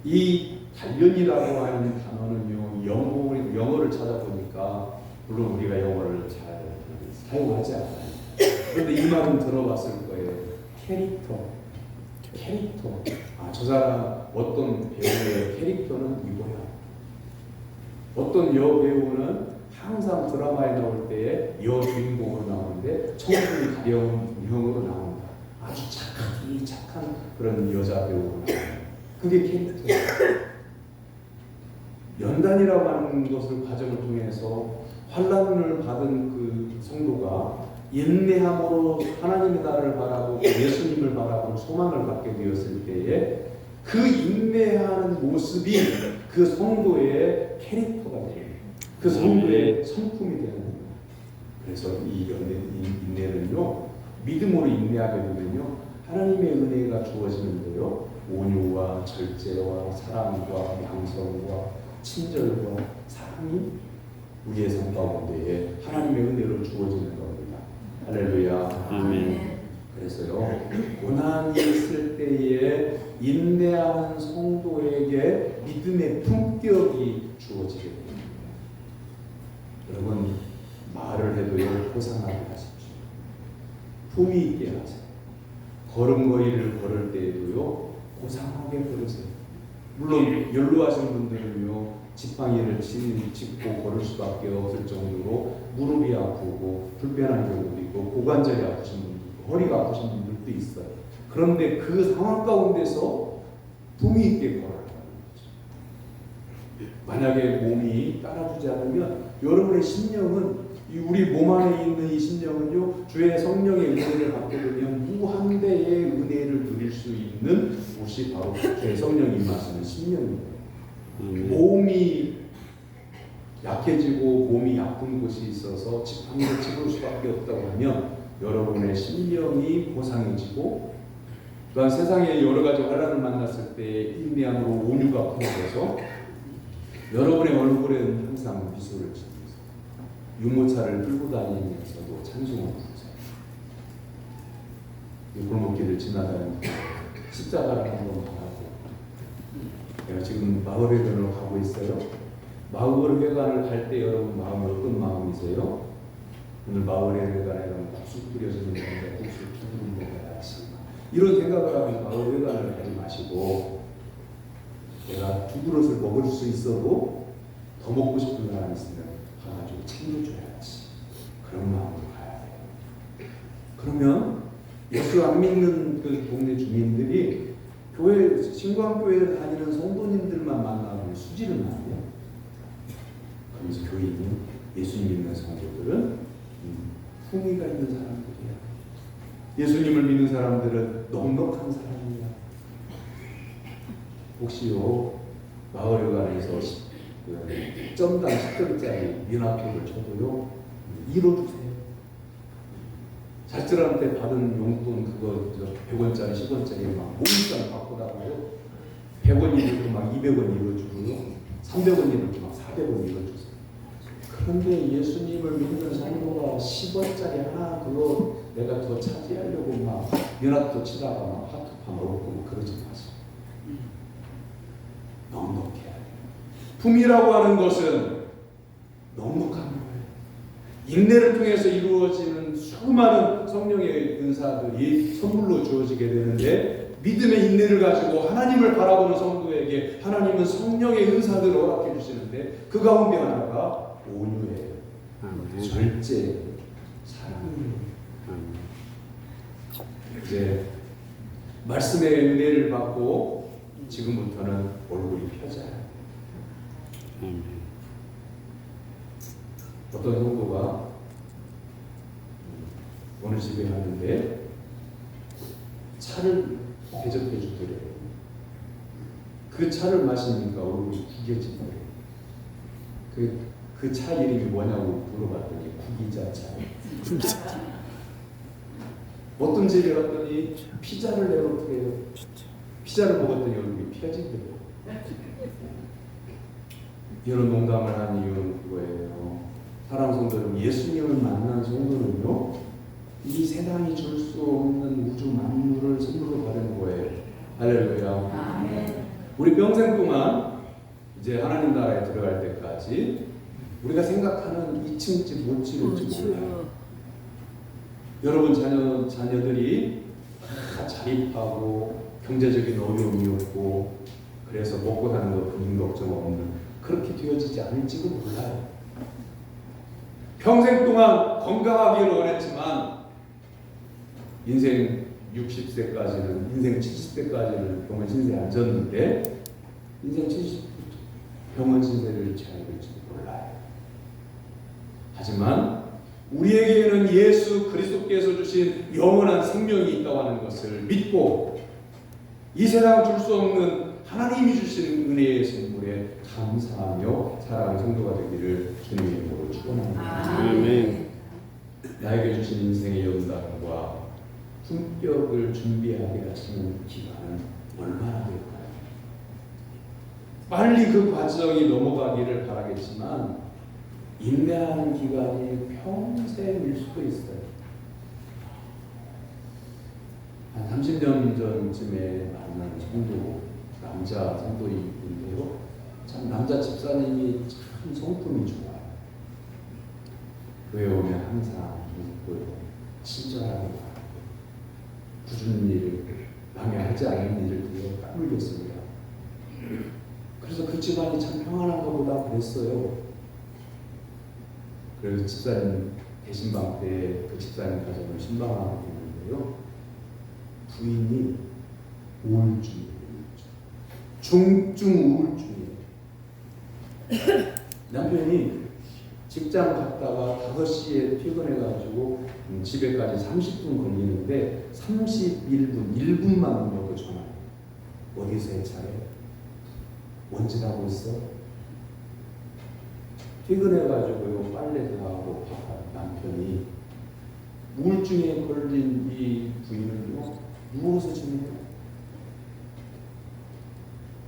이 단련이라고 하는 단어는요, 영어를 찾아보니까 물론 우리가 영어를 잘 사용하지 않아요. 그런데 이 말은 들어봤을 거예요. 캐릭터. 저 사람 어떤 배우의 캐릭터는 이거야. 어떤 여배우는 항상 드라마에 나올 때에 여주인공으로 나오는데 청순이 가벼운 형으로 나온다. 아주 착한 그런 여자 배우로 나온다. 그게 캐릭터예요. 연단이라고 하는 것을 과정을 통해서 환난을 받은 그 성도가 인내함으로 하나님의 나라를 바라보고 예수님을 바라보고 소망을 갖게 되었을 때에 그 인내하는 모습이 그 성도의 캐릭터가 되는, 그 성도의 성품이 되는 거예요. 그래서 이 인내는요, 믿음으로 인내하게 되면요, 하나님의 은혜가 주어지는데요, 온유와 절제와 사랑과 양성과 친절과 사랑이 우리의 삶 가운데에 하나님의 은혜로 주어지는 겁니다. 할렐루야. 아멘. 그래서요, 고난이 있을 때에 인내하는 성도에게 믿음의 품격이 주어지게 됩니다. 여러분, 말을 해도요, 고상하게 하십시오. 품위 있게 하세요. 걸음걸이를 걸을 때에도요, 고상하게 걸으세요. 물론 연로하신 분들은요, 지팡이를 짚고 걸을 수밖에 없을 정도로 무릎이 아프고 불편한 경우도 있고 고관절이 아프신 분도 있고 허리가 아프신 분들도 있어요. 그런데 그 상황 가운데서 품위 있게 걸어야 하는 거죠. 만약에 몸이 따라주지 않으면 여러분의 심령은, 우리 몸 안에 있는 이 심령은요, 주의 성령의 은혜를 받게 되면 무한대의 은혜를 누릴 수 있는 곳이 바로 주의 성령이 임하시는 심령이에요. 몸이 약해지고 몸이 아픈 곳이 있어서 지팡이를 짚을 수밖에 없다고 하면 여러분의 심령이 고상해지고, 또한 세상에 여러 가지 환난을 만났을 때 인내함으로 온유가 풀어져서 여러분의 얼굴에는 항상 미소를 지으면서 유모차를 끌고 다니면서도 찬송을 부르세요. 골목길을 지나다니면서 십자가를 한번 바라고, 내가 지금 마을회관으로 가고 있어요. 마을회관을 갈 때 여러분 마음이 어떤 마음이세요? 오늘 마을회관에 가면 국수 끓여주는 건데 국수 두분 먹어야지, 이런 생각을 하면 마을회관을 가지 마시고, 내가 두 그릇을 먹을 수 있어도 더 먹고 싶은 사람이 있으면 가가지고 챙겨줘야지, 그런 마음으로 가야 돼요. 그러면 예수 안 믿는 그 동네 주민들이 교회, 신광교회에 다니는 성도님들만 만나면 수지를 나요. 그러면서 교인은, 예수님 믿는 성도들은 품위가 있는 사람들이야. 예수님을 믿는 사람들은 넉넉한 사람이야. 혹시요, 마을회관에서 점당 10점짜리 미나토를 쳐도요, 잃어주세요. 자식들한테 받은 용돈 그거 100원짜리 10원짜리 막 모임장 바꾸다가요, 100원 잃어도 막 200원 잃어주고요, 300원 잃어도 막 400원 잃어주세요. 그런데 예수님을 믿는 성도가 10원짜리 하나 그거 내가 더 차지하려고 막 연합도 치다가 막 하트판 얻고 그러지 마세요. 넉넉해야 돼요. 품이라고 하는 것은 넉넉한 거예요. 인내를 통해서 이루어지는 수많은 성령의 은사들이 선물로 주어지게 되는데, 믿음의 인내를 가지고 하나님을 바라보는 성도에게 하나님은 성령의 은사들을 허락해 주시는데, 그 가운데 하나가 온유예요. 절제예요. 사랑이에요. 이제 말씀의 은혜를 받고 지금부터는 얼굴이 펴져요. 어떤 성도가 어느 집에 갔는데 차를 대접해 주더래요. 그 차를 마시니까 얼굴이 구겨지더래요. 그 차 이름이 뭐냐고 물어봤더니 구기자차. 어떤 집에 갔더니 피자를 내놓더래요. 피자를 먹었더니 얼굴이 펴지더래요. 이런 농담을 한 이유는 그거예요. 사랑 성도는, 예수님을 만난 성도는요, 이 세상이 줄 수 없는 우주 만물을 선물로 받은 거예요. 할렐루야. 아멘. 우리 평생 동안 이제 하나님 나라에 들어갈 때까지 우리가 생각하는 2층 집 못 지을지 몰라요. 여러분 자녀들이 다 자립하고 경제적인 어려움이 없고 그래서 먹고 사는 것 돈 걱정 없는, 그렇게 되어지지 않을지도 몰라요. 평생 동안 건강하기를 원했지만 인생 60세까지는, 인생 70세까지는 병원 신세에 앉았는데 인생 70세 병원 신세를 취하게 될지도 몰라요. 하지만 우리에게는 예수 그리스도께서 주신 영원한 생명이 있다고 하는 것을 믿고 이 세상 줄 수 없는 하나님이 주시는 은혜의 선물에 감사하며 사랑하는 성도가 되기를 주님의 이름으로 축원합니다. 아멘. 나에게 주신 인생의 연단과 품격을 준비하게 하시는 기간은 얼마나 될까요? 빨리 그 과정이 넘어가기를 바라겠지만 인내하는 기간이 평생일 수도 있어요. 한 30년 전쯤에 만난 남자 성도인데요. 참 남자 집사님이 참 성품이 좋아요. 교회 오면 항상 믿고요, 친절하게 말하고 굳은 일을 방해하지 않는 일을 위해 딱 물렸습니다. 그래서 그 집안이 참 평안한가 보다 그랬어요. 그래서 집사님 대신방 때 그 집사님 가정을 신방하게 됐는데요. 부인이 우울증이에요. 중증 우울증이에요. 남편이 직장 갔다가 5시에 퇴근해가지고 집에까지 30분 걸리는데 1분만 넘어도 전화해요. 어디서 해차해? 뭔짓 하고 있어? 퇴근해가지고요, 빨래도 하고 남편이 우울증에 걸린 이 부인은요, 누워서 지내요.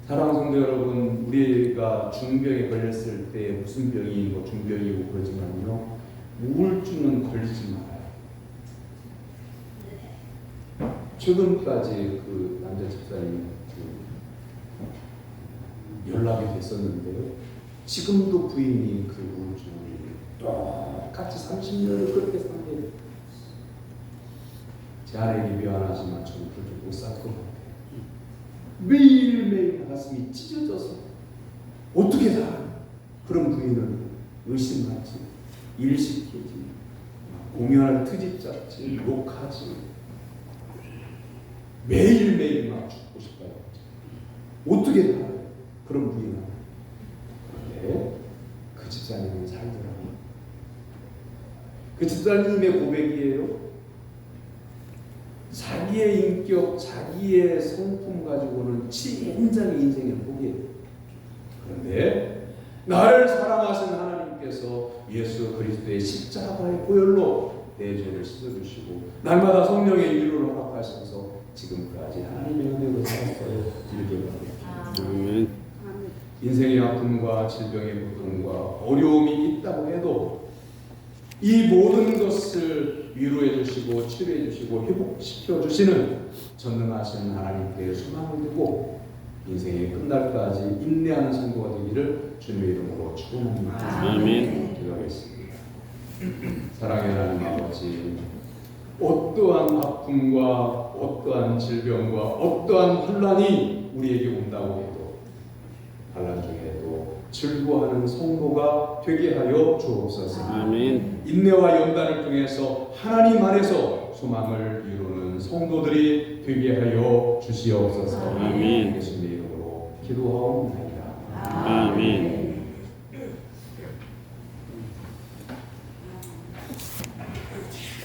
사랑하는 성도 여러분, 우리가 중병에 걸렸을 때 무슨 병이 중병이고 그러지만요, 우울증은 걸리지 말아요. 최근까지 그 남자 집사님 연락이 됐었는데요, 지금도 부인이 그 우울증을 똑같이 30년을 그렇게 산대요. 제 아내에게 미안하지만 저는 그렇게 못 살 것 같아요. 매일매일 가슴이 찢어져서 어떻게 살아요? 그런 부인은 의심하지, 일시키지, 공연할 트집 잡지, 욕하지, 매일매일 막 죽고 싶어요. 어떻게 살아요? 그런 부인은. 그런데 그 집사님이 살더라고요. 그 집사님의 고백이에요. 자기의 인격, 자기의 성품 가지고는 진정의 인생을 포기해요. 그런데 나를 사랑하신 하나님께서 예수 그리스도의 십자가의 보혈로 내 죄를 씻어주시고 날마다 성령의 위로를 허락하셔서 지금까지 하나님의 은혜로 살았어요. 아멘. 인생의 아픔과 질병의 고통과 어려움이 있다고 해도 이 모든 것을 위로해 주시고 치료해 주시고 회복시켜 주시는 전능하신 하나님께 소망을 두고 인생이 끝날까지 인내하는 성도가 되기를 주님의 이름으로 축원합니다. 아멘. 기도하겠습니다. 사랑의 하나님 아버지, 어떠한 아픔과 어떠한 질병과 어떠한 환난이 우리에게 온다고 해도 환난 중에도 즐거워하는 성도가 되게 하여 주옵소서. 아멘. 인내와 연단을 통해서 하나님 안에서 소망을 이루는 성도들이 되게 하여 주시옵소서. 아멘. 예수님의 이름으로 기도하옵나이다. 아멘.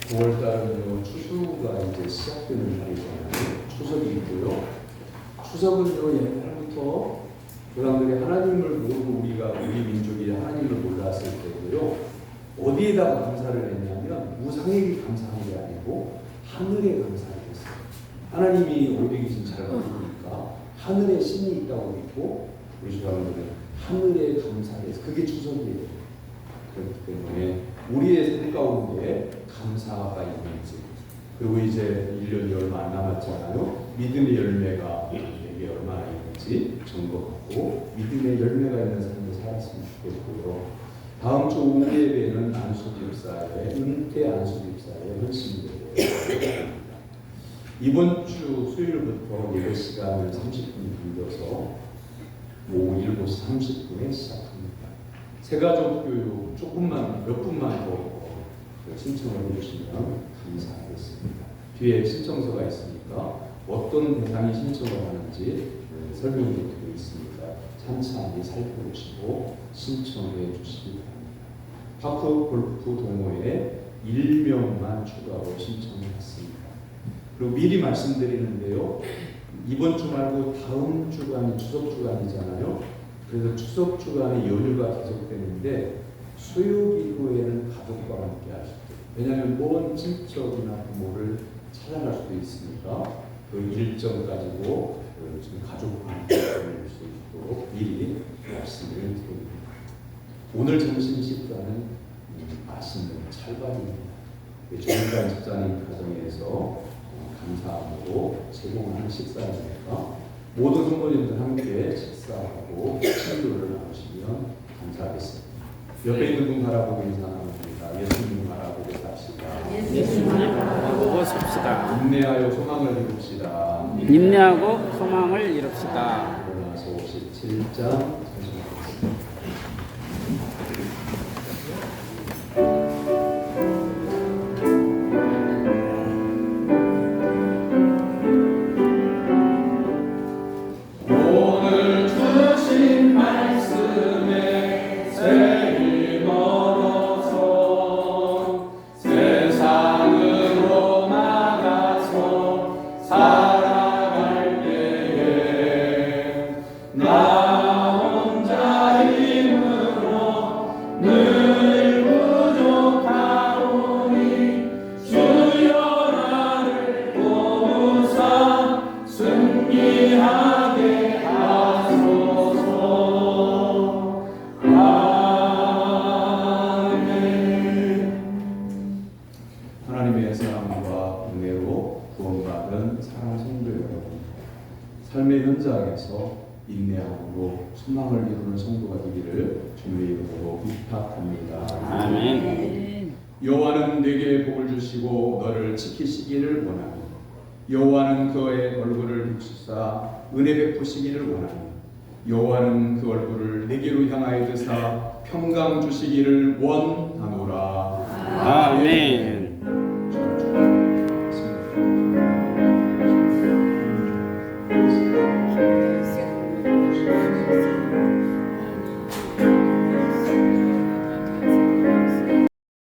9월달은요, 추수가 이제 시작되는 달이잖아요. 추석이 있고요. 추석은요, 옛날부터 사람들이 하나님을 모르고 우리 민족이 하나님을 몰랐을 때고요. 어디에다가 감사를 했냐면 우상에게 감사한 게 아니고 하늘에 감사를 했어요. 하나님이 어디 계신지 잘 모르니까 하늘에 신이 있다고 믿고 우리 사람들은 하늘에 감사해서 그게 추석이에요. 그렇기 때문에 우리의 삶 가운데 감사가 있는지, 그리고 이제 1년이 얼마 안 남았잖아요. 믿음의 열매가 내게 얼마나 있는지 점검하고 믿음의 열매가 있는 삶을 살았으면 좋겠고요. 다음 주 오후 예배는 안수 집사의 은퇴 안수 집사의 헌신되고 이번 주 수요일부터 예배 시간을 30분 빌려서 오후 7시 30분에 시작합니다. 새가족 교육 조금만 몇 분만 더 신청을 해주시면 감사하겠습니다. 뒤에 신청서가 있으니까 어떤 대상이 신청을 하는지 설명이 되어 있으니까 찬찬히 살펴보시고 신청해 주시기 바랍니다. 파크 골프 동호회 1명만 추가로 신청했습니다. 그리고 미리 말씀드리는데요. 이번 주 말고 다음 주간이 추석 주간이잖아요. 그래서 추석 주간에 연휴가 계속되는데 수요일 이후에는 가족과 함께 하시죠. 왜냐하면 먼 친척이나 부모를 찾아갈 수도 있으니까 그 일정 가지고 지금 가족과 함께 보낼 수 있도록 미리 말씀을 드립니다. 오늘 점심 식사는 맛있는 찰밥입니다. 조은관 집사님 가정에서 감사함으로 제공하는 식사니까 모든 성도님들 함께 식사하고 친구를 나누시면 감사하겠습니다. 옆에 있는 분 바라보고 인사 나눕니다. 예수님 바라보고 삽시다. 예수님 바라보고 삽시다. 인내하여 소망을 이룹시다. 인내하고 소망을 이룹시다. 로마서 57장 오늘 주신 말씀에 제일 멀어서 세상으로 나가서 살아갈 때에 나 혼자 힘으로 늘 부족하오니 주여 나를 도우사 승리하게 하나님의 사랑과 은혜로 구원받은 사랑 성도 여러분, 삶의 현장에서 인내함으로 소망을 이루는 성도가 되기를 주님의 이름으로 부탁합니다. 아멘. 여호와는 내게 복을 주시고 너를 지키시기를 원하니 여호와는 그의 얼굴을 비추사 은혜 베푸시기를 원하니 여호와는 그 얼굴을 내게로 향하여 드사 평강 주시기를 원하노라. 아멘.